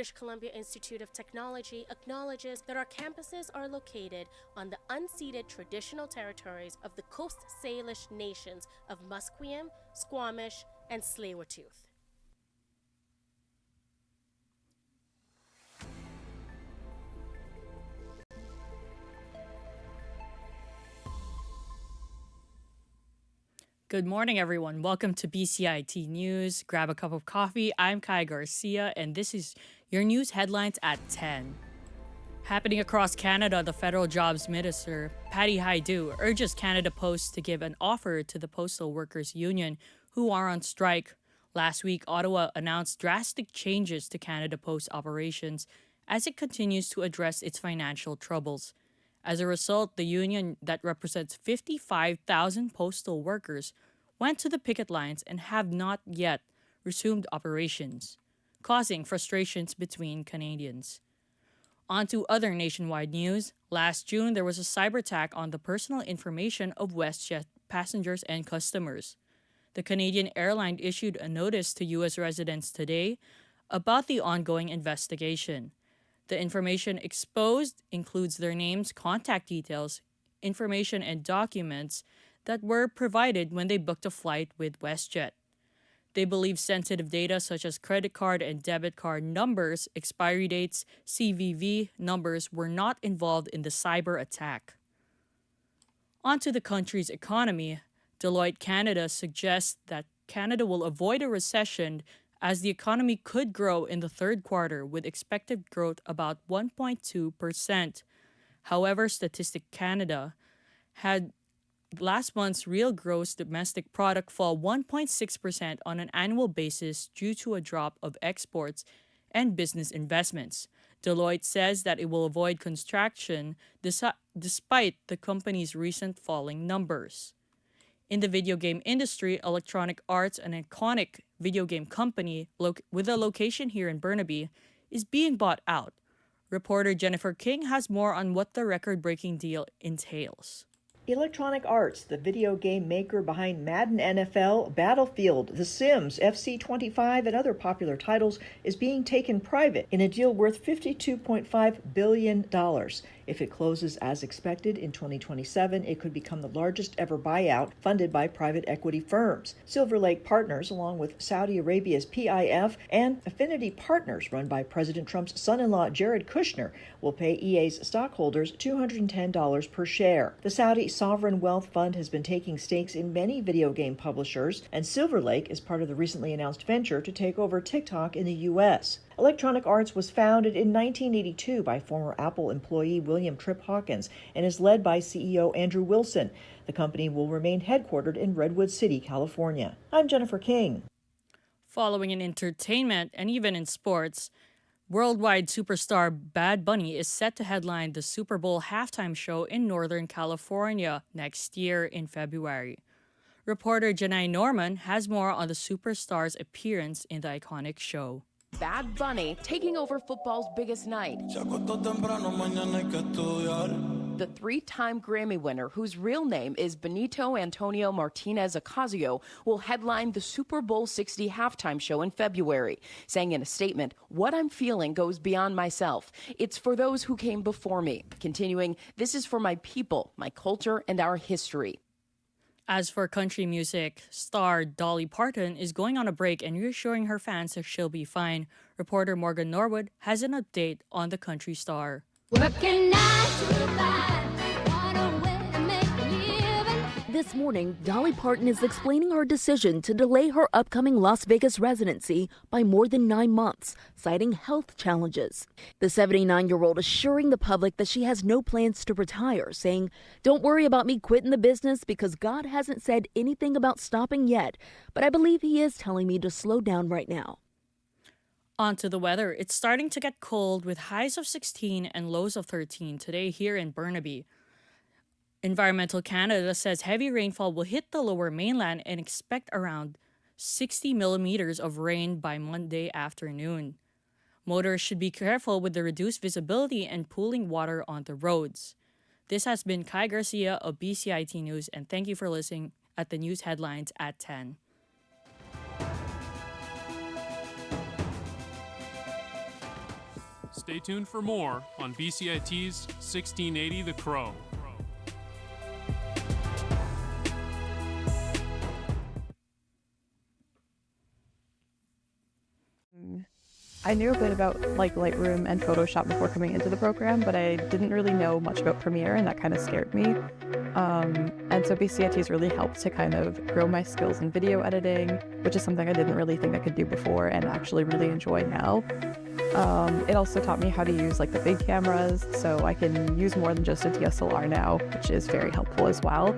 British Columbia Institute of Technology acknowledges that our campuses are located on the unceded traditional territories of the Coast Salish nations of Musqueam, Squamish, and Tsleil-Waututh. Good morning, everyone. Welcome to BCIT News. Grab a cup of coffee. I'm Kai Garcia, and this is your news headlines at 10. Happening across Canada, the federal jobs minister, Patty Hajdu, urges Canada Post to give an offer to the Postal Workers Union who are on strike. Last week, Ottawa announced drastic changes to Canada Post operations as it continues to address its financial troubles. As a result, the union that represents 55,000 postal workers went to the picket lines and have not yet resumed operations, causing frustrations between Canadians. On to other nationwide news. Last June, there was a cyber attack on the personal information of WestJet passengers and customers. The Canadian airline issued a notice to U.S. residents today about the ongoing investigation. The information exposed includes their names, contact details, information, and documents that were provided when they booked a flight with WestJet. They believe sensitive data such as credit card and debit card numbers, expiry dates, CVV numbers were not involved in the cyber attack. On to the country's economy. Deloitte Canada suggests that Canada will avoid a recession as the economy could grow in the third quarter with expected growth about 1.2%. However, Statistic Canada had last month's real gross domestic product fall 1.6% on an annual basis due to a drop of exports and business investments. Deloitte says that it will avoid contraction despite the company's recent falling numbers. In the video game industry, Electronic Arts, an iconic video game company with a location here in Burnaby, is being bought out. Reporter Jennifer King has more on what the record-breaking deal entails. Electronic Arts, the video game maker behind Madden NFL, Battlefield, The Sims, FC25, and other popular titles, is being taken private in a deal worth $52.5 billion. If it closes as expected in 2027, it could become the largest ever buyout funded by private equity firms. Silver Lake Partners, along with Saudi Arabia's PIF and Affinity Partners, run by President Trump's son-in-law Jared Kushner, will pay EA's stockholders $210 per share. The Saudi Sovereign Wealth Fund has been taking stakes in many video game publishers, and Silver Lake is part of the recently announced venture to take over TikTok in the U.S. Electronic Arts was founded in 1982 by former Apple employee William Tripp Hawkins and is led by CEO Andrew Wilson. The company will remain headquartered in Redwood City, California. I'm Jennifer King. Following in entertainment and even in sports, worldwide superstar Bad Bunny is set to headline the Super Bowl halftime show in Northern California next year in February. Reporter Janai Norman has more on the superstar's appearance in the iconic show. Bad Bunny taking over football's biggest night. The three-time Grammy winner, whose real name is Benito Antonio Martinez Ocasio, will headline the Super Bowl 60 halftime show in February, saying in a statement, "What I'm feeling goes beyond myself. It's for those who came before me." Continuing, "This is for my people, my culture, and our history." As for country music, star Dolly Parton is going on a break and reassuring her fans that she'll be fine. Reporter Morgan Norwood has an update on the country star. Working 9 to 5, what a way to make a living. This morning, Dolly Parton is explaining her decision to delay her upcoming Las Vegas residency by more than 9 months, citing health challenges. The 79-year-old assuring the public that she has no plans to retire, saying, "Don't worry about me quitting the business because God hasn't said anything about stopping yet, but I believe He is telling me to slow down right now." On to the weather. It's starting to get cold with highs of 16 and lows of 13 today here in Burnaby. Environmental Canada says heavy rainfall will hit the lower mainland and expect around 60 millimeters of rain by Monday afternoon. Motorists should be careful with the reduced visibility and pooling water on the roads. This has been Kai Garcia of BCIT News, and thank you for listening at the news headlines at 10. Stay tuned for more on BCIT's 1680 The Crow. I knew a bit about Lightroom and Photoshop before coming into the program, but I didn't really know much about Premiere, and that kind of scared me. And so BCIT has really helped to kind of grow my skills in video editing, which is something I didn't really think I could do before and actually really enjoy now. It also taught me how to use the big cameras, so I can use more than just a DSLR now, which is very helpful as well.